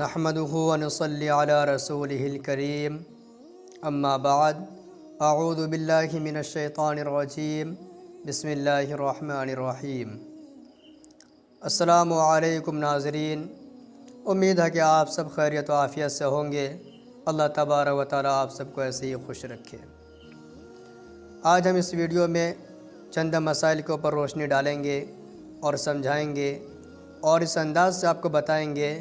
نحمده ونصلي على رسوله الكريم اما بعد اعوذ باللہ من الشیطان الرجیم بسم اللہ الرحمن الرحیم۔ السلام علیکم ناظرین، امید ہے کہ آپ سب خیریت و عافیت سے ہوں گے۔ اللہ تبارک و تعالیٰ آپ سب کو ایسے ہی خوش رکھے۔ آج ہم اس ویڈیو میں چند مسائل کے اوپر روشنی ڈالیں گے اور سمجھائیں گے، اور اس انداز سے آپ کو بتائیں گے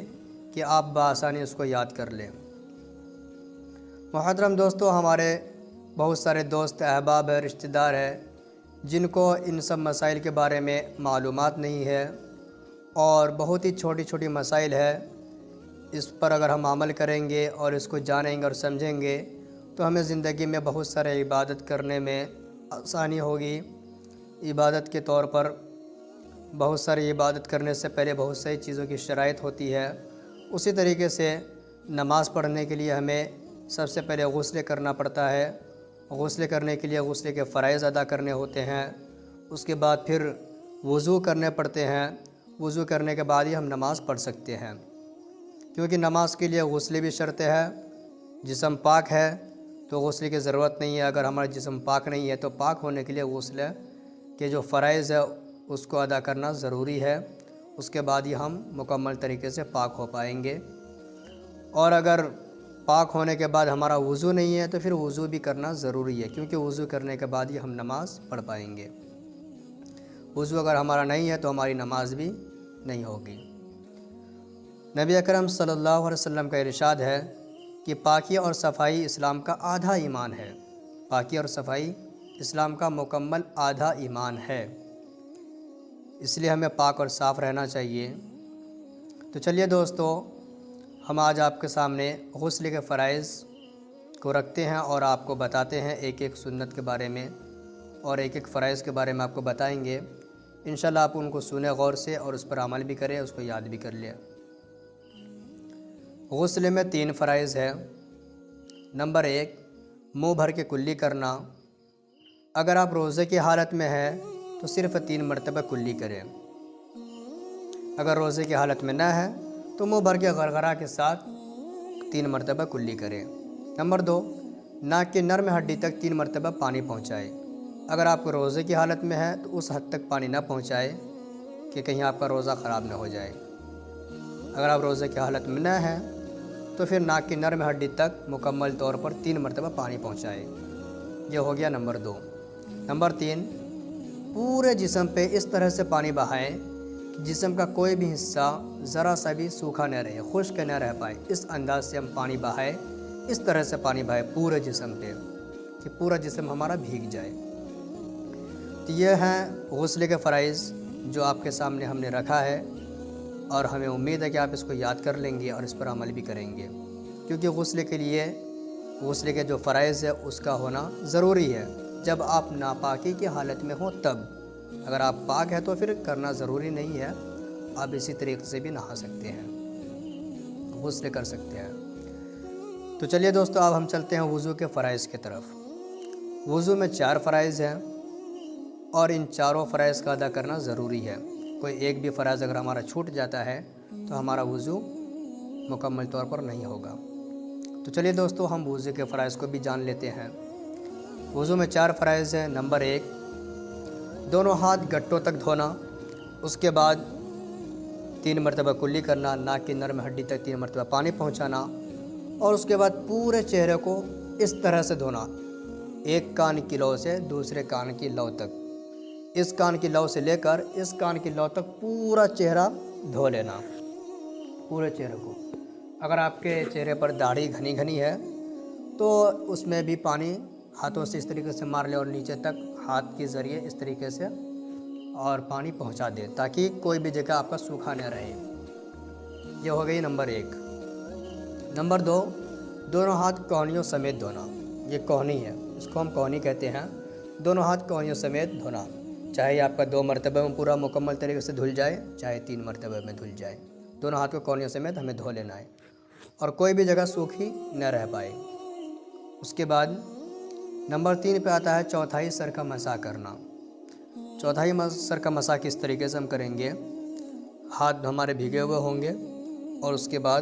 کہ آپ بآسانی اس کو یاد کر لیں۔ محترم دوستو، ہمارے بہت سارے دوست احباب ہیں، رشتہ دار ہیں، جن کو ان سب مسائل کے بارے میں معلومات نہیں ہے، اور بہت ہی چھوٹی چھوٹی مسائل ہے۔ اس پر اگر ہم عمل کریں گے اور اس کو جانیں گے اور سمجھیں گے تو ہمیں زندگی میں بہت سارے عبادت کرنے میں آسانی ہوگی۔ عبادت کے طور پر بہت ساری عبادت کرنے سے پہلے بہت ساری چیزوں کی شرائط ہوتی ہے۔ اسی طریقے سے نماز پڑھنے کے لیے ہمیں سب سے پہلے غسل کرنا پڑتا ہے۔ غسل کرنے کے لیے غسل کے فرائض ادا کرنے ہوتے ہیں۔ اس کے بعد پھر وضو کرنے پڑتے ہیں۔ وضو کرنے کے بعد ہی ہم نماز پڑھ سکتے ہیں، کیونکہ نماز کے لیے غسل بھی شرط ہے۔ جسم پاک ہے تو غسل کی ضرورت نہیں ہے۔ اگر ہمارا جسم پاک نہیں ہے تو پاک ہونے کے لیے غسل کے جو فرائض ہے اس کو ادا کرنا ضروری ہے۔ اس کے بعد ہی ہم مکمل طریقے سے پاک ہو پائیں گے۔ اور اگر پاک ہونے کے بعد ہمارا وضو نہیں ہے تو پھر وضو بھی کرنا ضروری ہے، کیونکہ وضو کرنے کے بعد ہی ہم نماز پڑھ پائیں گے۔ وضو اگر ہمارا نہیں ہے تو ہماری نماز بھی نہیں ہوگی۔ نبی اکرم صلی اللہ علیہ وسلم کا ارشاد ہے کہ پاکی اور صفائی اسلام کا آدھا ایمان ہے۔ پاکی اور صفائی اسلام کا مکمل آدھا ایمان ہے، اس لیے ہمیں پاک اور صاف رہنا چاہیے۔ تو چلیے دوستو، ہم آج آپ کے سامنے غسل کے فرائض کو رکھتے ہیں اور آپ کو بتاتے ہیں ایک ایک سنت کے بارے میں، اور ایک ایک فرائض کے بارے میں آپ کو بتائیں گے۔ انشاءاللہ آپ ان کو سنیں غور سے اور اس پر عمل بھی کریں، اس کو یاد بھی کر لیں۔ غسل میں 3 فرائض ہے۔ نمبر 1، منہ بھر کے کلی کرنا۔ اگر آپ روزے کی حالت میں ہیں تو صرف 3 مرتبہ کلی کریں۔ اگر روزے کی حالت میں نہ ہے تو منہ بھر کے غرغرہ کے ساتھ 3 مرتبہ کلی کریں۔ نمبر 2، ناک کی نرم ہڈی تک 3 مرتبہ پانی پہنچائے۔ اگر آپ کو روزے کی حالت میں ہے تو اس حد تک پانی نہ پہنچائے کہ کہیں آپ کا روزہ خراب نہ ہو جائے۔ اگر آپ روزے کی حالت میں نہ ہیں تو پھر ناک کی نرم ہڈی تک مکمل طور پر 3 مرتبہ پانی پہنچائے۔ یہ ہو گیا نمبر 2۔ نمبر 3، پورے جسم پہ اس طرح سے پانی بہائیں کہ جسم کا کوئی بھی حصہ ذرا سا بھی سوکھا نہ رہے، خشک نہ رہ پائے۔ اس انداز سے ہم پانی بہائیں، اس طرح سے پانی بہائیں پورے جسم پہ کہ پورا جسم ہمارا بھیگ جائے۔ تو یہ ہیں غسل کے فرائض جو آپ کے سامنے ہم نے رکھا ہے، اور ہمیں امید ہے کہ آپ اس کو یاد کر لیں گے اور اس پر عمل بھی کریں گے، کیونکہ غسل کے جو فرائض ہے اس کا ہونا ضروری ہے۔ جب آپ ناپاکی کی حالت میں ہوں تب، اگر آپ پاک ہیں تو پھر کرنا ضروری نہیں ہے، آپ اسی طریقے سے بھی نہا سکتے ہیں، غسل کر سکتے ہیں۔ تو چلیے دوستو، اب ہم چلتے ہیں وضو کے فرائض کی طرف۔ وضو میں 4 فرائض ہیں اور ان چاروں فرائض کا ادا کرنا ضروری ہے۔ کوئی ایک بھی فرائض اگر ہمارا چھوٹ جاتا ہے تو ہمارا وضو مکمل طور پر نہیں ہوگا۔ تو چلیے دوستو، ہم وضو کے فرائض کو بھی جان لیتے ہیں۔ وضو میں 4 فرائض ہیں۔ نمبر 1، دونوں ہاتھ گٹوں تک دھونا۔ اس کے بعد 3 مرتبہ کلی کرنا، ناک کی نرم ہڈی تک 3 مرتبہ پانی پہنچانا، اور اس کے بعد پورے چہرے کو اس طرح سے دھونا، ایک کان کی لو سے دوسرے کان کی لو تک، اس کان کی لو سے لے کر اس کان کی لو تک پورا چہرہ دھو لینا، پورے چہرے کو۔ اگر آپ کے چہرے پر داڑھی گھنی ہے تو اس میں بھی پانی ہاتھوں سے اس طریقے سے مار لے اور نیچے تک ہاتھ کے ذریعے اس طریقے سے اور پانی پہنچا دے، تاکہ کوئی بھی جگہ آپ کا سوکھا نہ رہے۔ یہ ہو گئی نمبر 1۔ نمبر 2، دونوں ہاتھ کوہنیوں سمیت دھونا۔ یہ کوہنی ہے، اس کو ہم کوہنی کہتے ہیں۔ دونوں ہاتھ کوہنیوں سمیت دھونا، چاہے آپ کا 2 مرتبہ میں پورا مکمل طریقے سے دھل جائے، چاہے 3 مرتبہ میں دھل جائے، دونوں ہاتھ کو کوہنیوں سمیت ہمیں دھو لینا ہے، اور کوئی بھی جگہ سوکھی نہ رہ پائے۔ اس کے بعد نمبر 3 پہ آتا ہے چوتھائی سر کا مسح کرنا۔ چوتھائی سر کا مسح کس طریقے سے ہم کریں گے؟ ہاتھ ہمارے بھیگے ہوئے ہوں گے، اور اس کے بعد